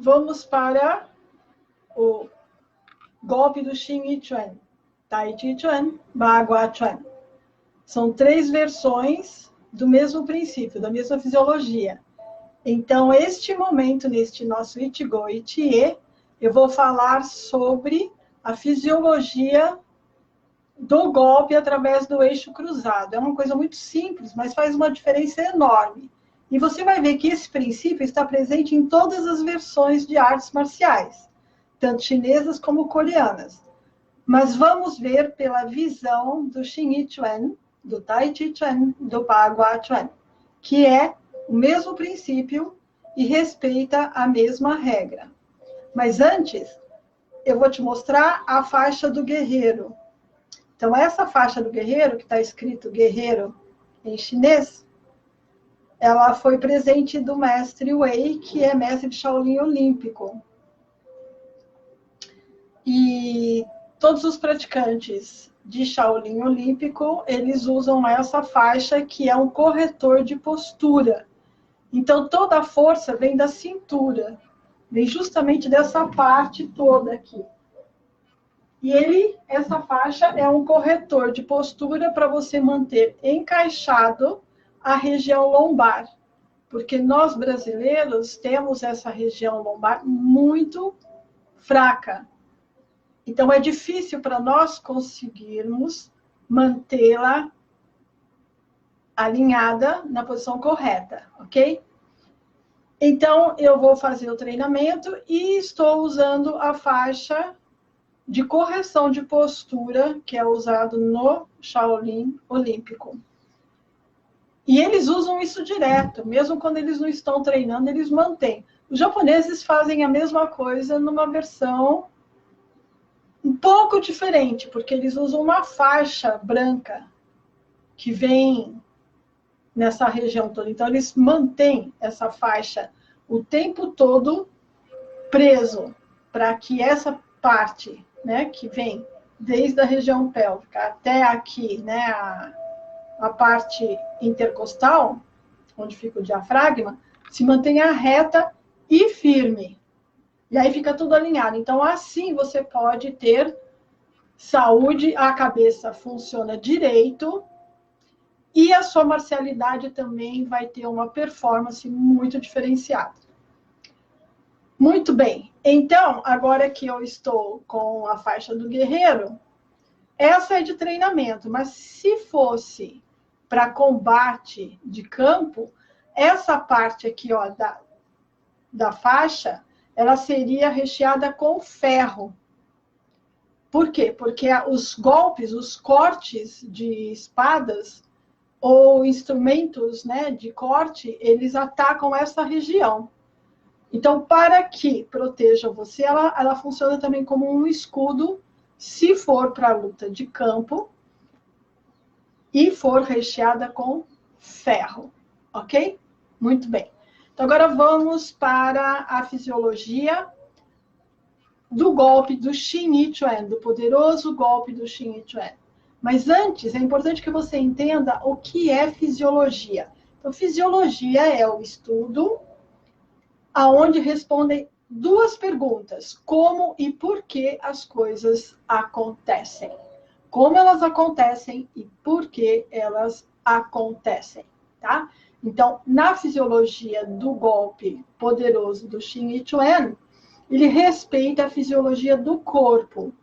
vamos para o golpe do Xin Yi Chuan, Tai Chi Chuan, Bagua Chuan. São 3 versões do mesmo princípio, da mesma fisiologia. Então, este momento, neste nosso Ichigo Ichie, eu vou falar sobre a fisiologia do golpe através do eixo cruzado. É uma coisa muito simples, mas faz uma diferença enorme. E você vai ver que esse princípio está presente em todas as versões de artes marciais, tanto chinesas como coreanas. Mas vamos ver pela visão do Xin Yi Chuan, do Tai Chi Chuan, do Bagua Chuan, que é o mesmo princípio e respeita a mesma regra. Mas antes, eu vou te mostrar a faixa do guerreiro. Então, essa faixa do guerreiro, que está escrito guerreiro em chinês, ela foi presente do mestre Wei, que é mestre de Shaolin Olímpico. E todos os praticantes de Shaolin Olímpico, eles usam essa faixa, que é um corretor de postura. Então, toda a força vem da cintura, vem justamente dessa parte toda aqui. E essa faixa é um corretor de postura para você manter encaixado a região lombar. Porque nós, brasileiros, temos essa região lombar muito fraca. Então, é difícil para nós conseguirmos mantê-la alinhada na posição correta, ok? Então, eu vou fazer o treinamento e estou usando a faixa de correção de postura, que é usado no Shaolin Olímpico. E eles usam isso direto, mesmo quando eles não estão treinando, eles mantêm. Os japoneses fazem a mesma coisa numa versão um pouco diferente, porque eles usam uma faixa branca que vem nessa região toda. Então, eles mantêm essa faixa o tempo todo preso, para que essa parte, né, que vem desde a região pélvica até aqui, né, a parte intercostal, onde fica o diafragma, se mantenha reta e firme. E aí fica tudo alinhado. Então, assim você pode ter saúde, a cabeça funciona direito e a sua marcialidade também vai ter uma performance muito diferenciada. Muito bem. Então, agora que eu estou com a faixa do guerreiro, essa é de treinamento, mas se fosse para combate de campo, essa parte aqui, ó, da faixa, ela seria recheada com ferro. Por quê? Porque os golpes, os cortes de espadas ou instrumentos, né, de corte, eles atacam essa região. Então, para que proteja você, ela funciona também como um escudo, se for para a luta de campo e for recheada com ferro, ok? Muito bem. Então, agora vamos para a fisiologia do golpe do Xin Yi Chuan, do poderoso golpe do Xin Yi Chuan. Mas antes, é importante que você entenda o que é fisiologia. Então, fisiologia é o estudo aonde respondem 2 perguntas: como e por que as coisas acontecem. Como elas acontecem e por que elas acontecem, tá? Então, na fisiologia do golpe poderoso do Xin Yi Chuan, ele respeita a fisiologia do corpo,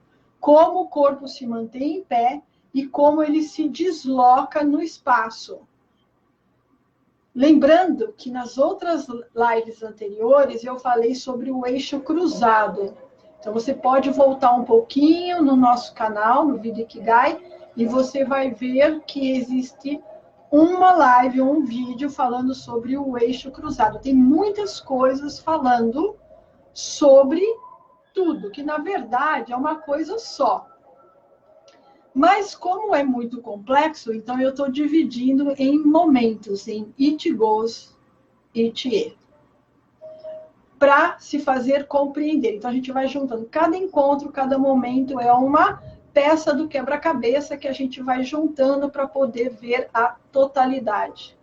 como o corpo se mantém em pé e como ele se desloca no espaço. Lembrando que nas outras lives anteriores eu falei sobre o eixo cruzado. Então, você pode voltar um pouquinho no nosso canal, no Vida Ikigai, e você vai ver que existe uma live, um vídeo falando sobre o eixo cruzado. Tem muitas coisas falando sobre tudo, que na verdade é uma coisa só. Mas como é muito complexo, então eu estou dividindo em momentos, em Ichigos e Ichie, para se fazer compreender. Então a gente vai juntando cada encontro, cada momento é uma peça do quebra-cabeça que a gente vai juntando para poder ver a totalidade.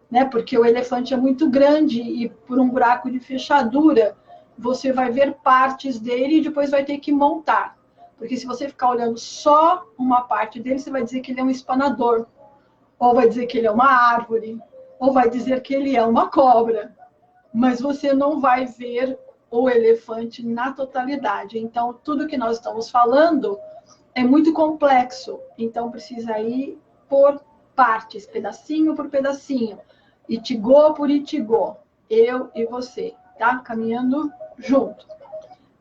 Né? Porque o elefante é muito grande e por um buraco de fechadura você vai ver partes dele e depois vai ter que montar. Porque se você ficar olhando só uma parte dele, você vai dizer que ele é um espanador, ou vai dizer que ele é uma árvore, ou vai dizer que ele é uma cobra. Mas você não vai ver o elefante na totalidade. Então, tudo que nós estamos falando é muito complexo. Então, precisa ir por partes, pedacinho por pedacinho. Itigô por itigô. Eu e você, tá? Caminhando junto.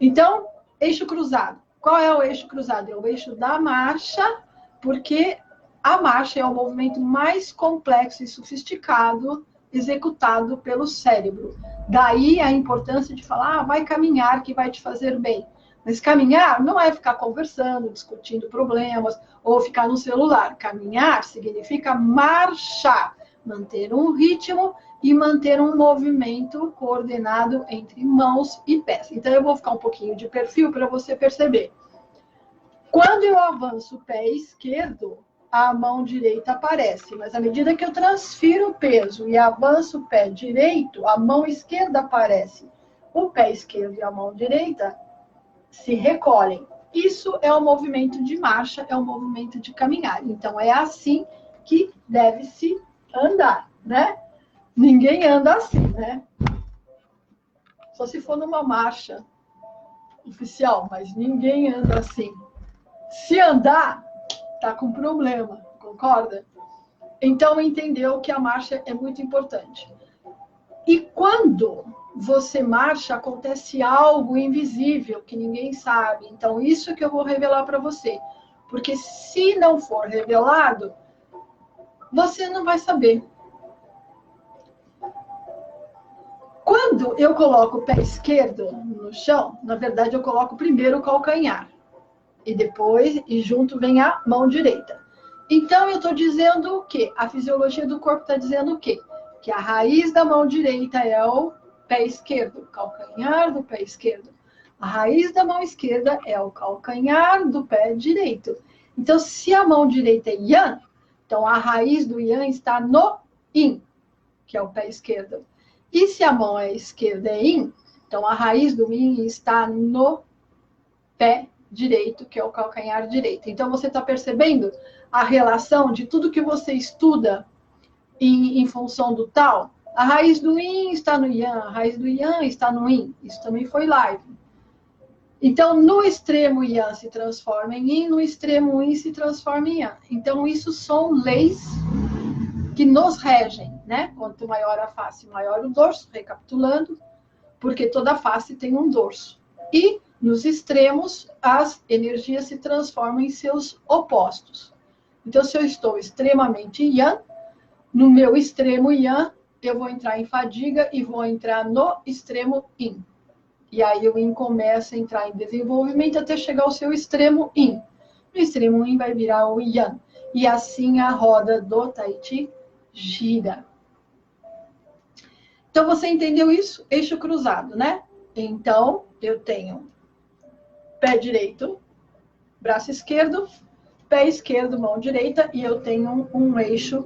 Então, eixo cruzado. Qual é o eixo cruzado? É o eixo da marcha, porque a marcha é o movimento mais complexo e sofisticado executado pelo cérebro. Daí a importância de falar, vai caminhar que vai te fazer bem. Mas caminhar não é ficar conversando, discutindo problemas, ou ficar no celular. Caminhar significa marchar, manter um ritmo e manter um movimento coordenado entre mãos e pés. Então, eu vou ficar um pouquinho de perfil para você perceber. Quando eu avanço o pé esquerdo, a mão direita aparece. Mas à medida que eu transfiro o peso e avanço o pé direito, a mão esquerda aparece. O pé esquerdo e a mão direita se recolhem. Isso é um movimento de marcha, é um movimento de caminhar. Então, é assim que deve-se andar, né? Ninguém anda assim, né? Só se for numa marcha oficial, mas ninguém anda assim. Se andar, tá com problema, concorda? Então, entendeu que a marcha é muito importante. E quando você marcha, acontece algo invisível que ninguém sabe. Então, isso que eu vou revelar para você. Porque se não for revelado, você não vai saber. Quando eu coloco o pé esquerdo no chão, na verdade, eu coloco primeiro o calcanhar. E depois, e junto vem a mão direita. Então, eu estou dizendo o quê? A fisiologia do corpo está dizendo o quê? Que a raiz da mão direita é o pé esquerdo, o calcanhar do pé esquerdo. A raiz da mão esquerda é o calcanhar do pé direito. Então, se a mão direita é Yang, então a raiz do Yang está no Yin, que é o pé esquerdo. E se a mão esquerda é Yin, então a raiz do Yin está no pé direito, que é o calcanhar direito. Então, você está percebendo a relação de tudo que você estuda em função do tal? A raiz do Yin está no Yang, a raiz do Yang está no Yin. Isso também foi live. Então, no extremo Yang se transforma em Yin, no extremo Yin se transforma em Yang. Então, isso são leis que nos regem, né? Quanto maior a face, maior o dorso, recapitulando, porque toda face tem um dorso. E nos extremos, as energias se transformam em seus opostos. Então, se eu estou extremamente Yang, no meu extremo Yang, eu vou entrar em fadiga e vou entrar no extremo Yin. E aí o Yin começa a entrar em desenvolvimento até chegar ao seu extremo Yin. No extremo Yin vai virar o Yang. E assim a roda do Tai Chi gira. Então, você entendeu isso? Eixo cruzado, né? Então, eu tenho pé direito, braço esquerdo, pé esquerdo, mão direita, e eu tenho um eixo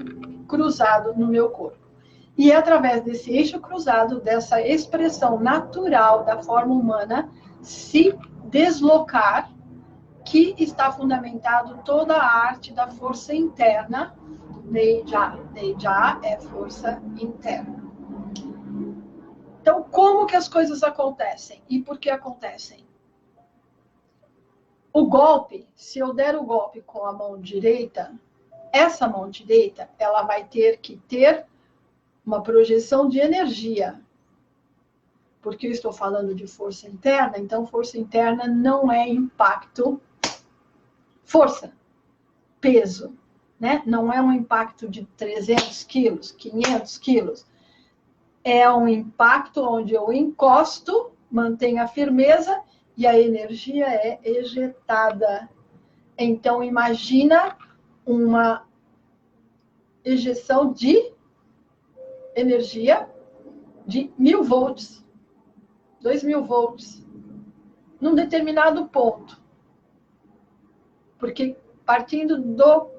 cruzado no meu corpo. E é através desse eixo cruzado, dessa expressão natural da forma humana, se deslocar, que está fundamentado toda a arte da força interna. Neija. Neija é força interna. Então, como que as coisas acontecem? E por que acontecem? O golpe, se eu der o golpe com a mão direita, essa mão direita, ela vai ter que ter uma projeção de energia. Porque eu estou falando de força interna, então força interna não é impacto, força, peso, né? Não é um impacto de 300 quilos, 500 quilos. É um impacto onde eu encosto, mantenho a firmeza e a energia é ejetada. Então, imagina uma ejeção de energia de 1000 volts, 2000 volts, num determinado ponto. Porque partindo do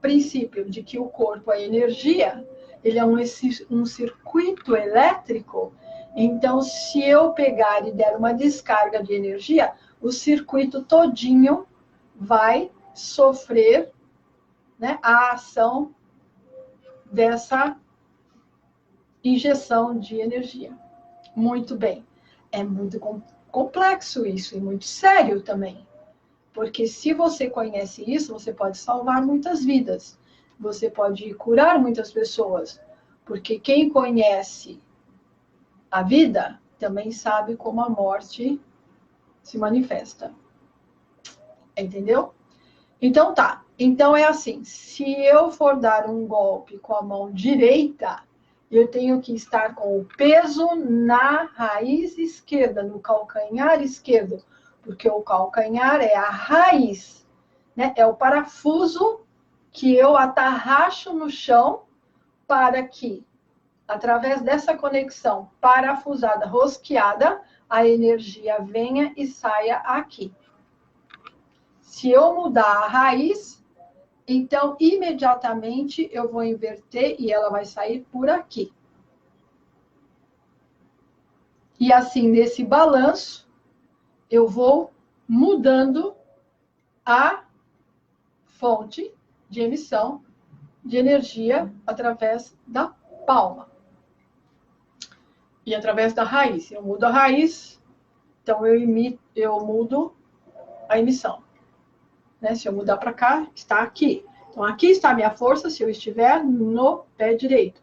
princípio de que o corpo é energia, ele é um circuito elétrico, Então, se eu pegar e der uma descarga de energia, o circuito todinho vai sofrer, né, a ação dessa injeção de energia. Muito bem. É muito complexo isso e muito sério também. Porque se você conhece isso, você pode salvar muitas vidas. Você pode curar muitas pessoas. Porque quem conhece a vida também sabe como a morte se manifesta. Entendeu? Então tá. Então é assim, se eu for dar um golpe com a mão direita, eu tenho que estar com o peso na raiz esquerda, no calcanhar esquerdo, porque o calcanhar é a raiz, né? É o parafuso que eu atarracho no chão para que, através dessa conexão parafusada, rosqueada, a energia venha e saia aqui. Se eu mudar a raiz, então imediatamente eu vou inverter e ela vai sair por aqui. E assim, nesse balanço, eu vou mudando a fonte de emissão de energia através da palma. E através da raiz. Eu mudo a raiz, então eu mudo a emissão. Né? Se eu mudar para cá, está aqui. Então, aqui está a minha força se eu estiver no pé direito.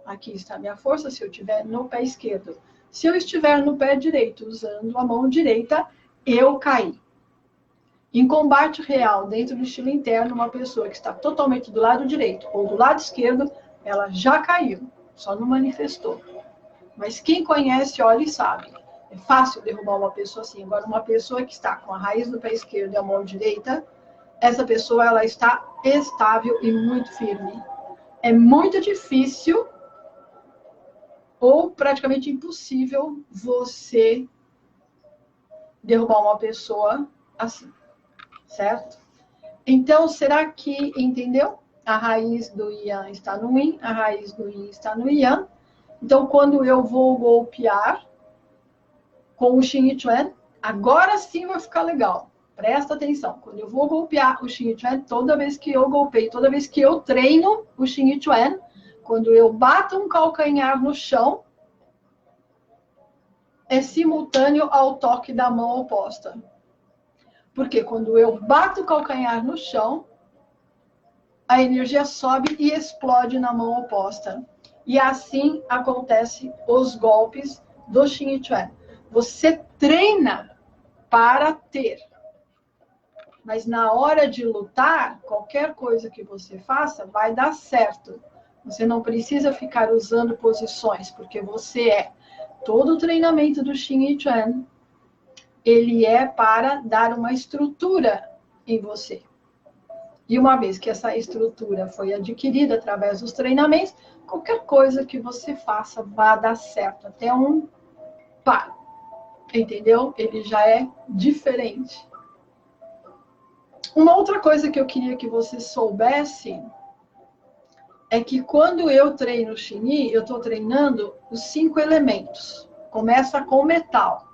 Aqui está a minha força se eu estiver no pé esquerdo. Se eu estiver no pé direito, usando a mão direita, eu caí. Em combate real, dentro do estilo interno, uma pessoa que está totalmente do lado direito ou do lado esquerdo, ela já caiu, só não manifestou. Mas quem conhece, olha e sabe. É fácil derrubar uma pessoa assim. Agora, uma pessoa que está com a raiz do pé esquerdo e a mão direita, essa pessoa ela está estável e muito firme. É muito difícil ou praticamente impossível você derrubar uma pessoa assim, certo? Então, será que entendeu? A raiz do Yang está no Yin, a raiz do Yin está no Yang. Então, quando eu vou golpear com o Xing e Chuan, agora sim vai ficar legal. Presta atenção. Quando eu vou golpear o Xing e Chuan, toda vez que eu golpeio, toda vez que eu treino o Xing e Chuan, quando eu bato um calcanhar no chão, é simultâneo ao toque da mão oposta. Porque quando eu bato o calcanhar no chão, a energia sobe e explode na mão oposta. E assim acontece os golpes do Xing e Chuan. Você treina para ter. Mas na hora de lutar, qualquer coisa que você faça vai dar certo. Você não precisa ficar usando posições, porque você é. Todo o treinamento do Xing e Chuan, ele é para dar uma estrutura em você. E uma vez que essa estrutura foi adquirida através dos treinamentos, qualquer coisa que você faça vai dar certo. Até um pá. Entendeu? Ele já é diferente. Uma outra coisa que eu queria que você soubesse é que quando eu treino Xing Yi, eu estou treinando os 5 elementos. Começa com o metal,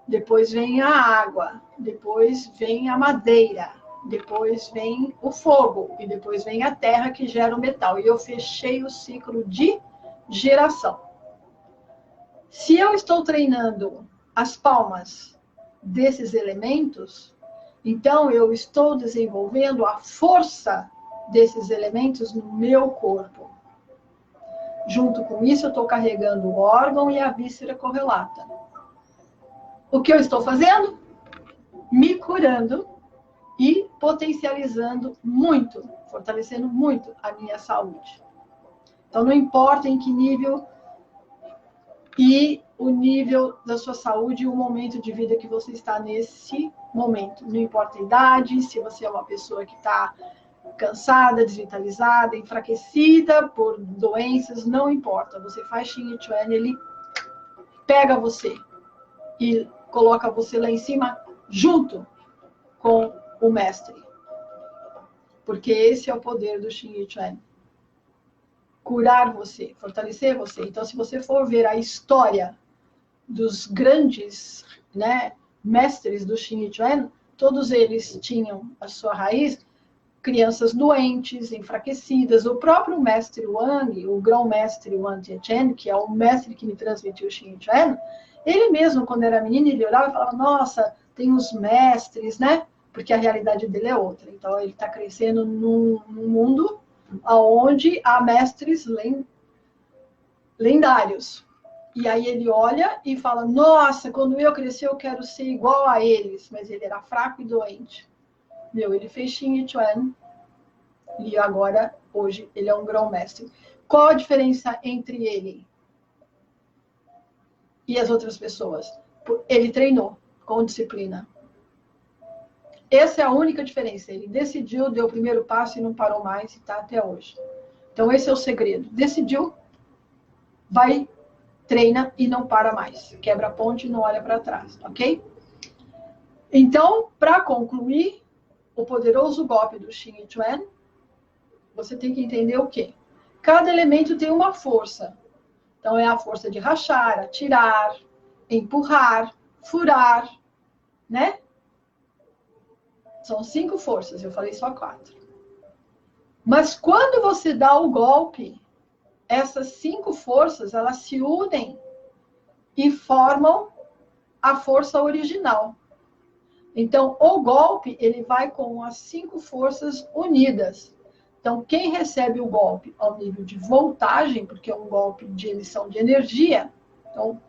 depois vem a água, depois vem a madeira, depois vem o fogo e depois vem a terra que gera o metal. E eu fechei o ciclo de geração. Se eu estou treinando as palmas desses elementos, então eu estou desenvolvendo a força desses elementos no meu corpo. Junto com isso, eu estou carregando o órgão e a víscera correlata. O que eu estou fazendo? Me curando e potencializando muito, fortalecendo muito a minha saúde. Então, não importa em que nível e o nível da sua saúde e o momento de vida que você está nesse momento. Não importa a idade, se você é uma pessoa que está cansada, desvitalizada, enfraquecida por doenças, não importa. Você faz Xing e Chuan, ele pega você e coloca você lá em cima junto com o mestre. Porque esse é o poder do Xing e Chuan. Curar você, fortalecer você. Então, se você for ver a história dos grandes, né, mestres do Xing e Chuan, todos eles tinham a sua raiz crianças doentes, enfraquecidas. O próprio mestre Wang, o grão-mestre Wang Zhechen, que é o mestre que me transmitiu o Xing e Chuan, ele mesmo, quando era menino, ele olhava e falava, nossa, tem os mestres, né? Porque a realidade dele é outra. Então, ele está crescendo num mundo onde há mestres lendários. E aí ele olha e fala, nossa, quando eu crescer eu quero ser igual a eles. Mas ele era fraco e doente. Ele fez Xing e Chuan e agora, hoje, ele é um grão-mestre. Qual a diferença entre ele e as outras pessoas? Ele treinou com disciplina. Essa é a única diferença. Ele decidiu, deu o primeiro passo e não parou mais e está até hoje. Então, esse é o segredo. Decidiu, vai, treina e não para mais. Quebra a ponte e não olha para trás, ok? Então, para concluir, o poderoso golpe do Xing e Chuan, você tem que entender o quê? Cada elemento tem uma força. Então, é a força de rachar, atirar, empurrar, furar, né? São 5 forças, eu falei só 4. Mas quando você dá o golpe, essas 5 forças, elas se unem e formam a força original. Então, o golpe, ele vai com as 5 forças unidas. Então, quem recebe o golpe ao nível de voltagem, porque é um golpe de emissão de energia, então,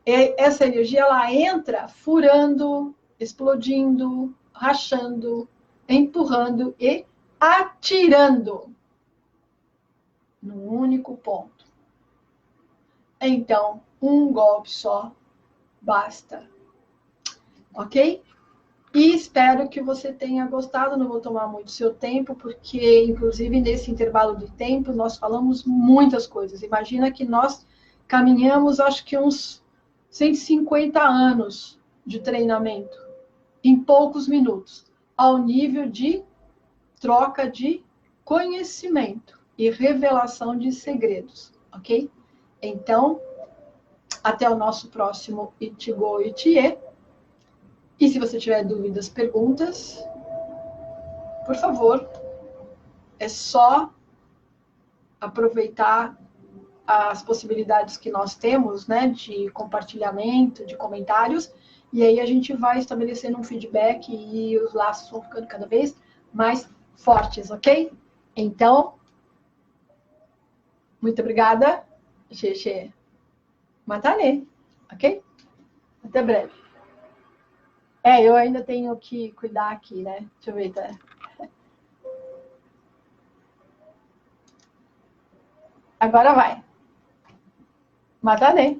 essa energia, ela entra furando, explodindo, rachando, empurrando e atirando num único ponto. Então, um golpe só basta. Ok? E espero que você tenha gostado. Não vou tomar muito seu tempo, porque, inclusive, nesse intervalo de tempo, nós falamos muitas coisas. Imagina que nós caminhamos, acho que uns 150 anos de treinamento em poucos minutos, ao nível de troca de conhecimento e revelação de segredos, ok? Então, até o nosso próximo Ichigo Ichie. E se você tiver dúvidas, perguntas, por favor, é só aproveitar as possibilidades que nós temos, né, de compartilhamento, de comentários, e aí a gente vai estabelecendo um feedback e os laços vão ficando cada vez mais fortes, ok? Então, muito obrigada, Xexê. Matane, ok? Até breve. Eu ainda tenho que cuidar aqui, né? Deixa eu ver, tá? Agora vai. Matane.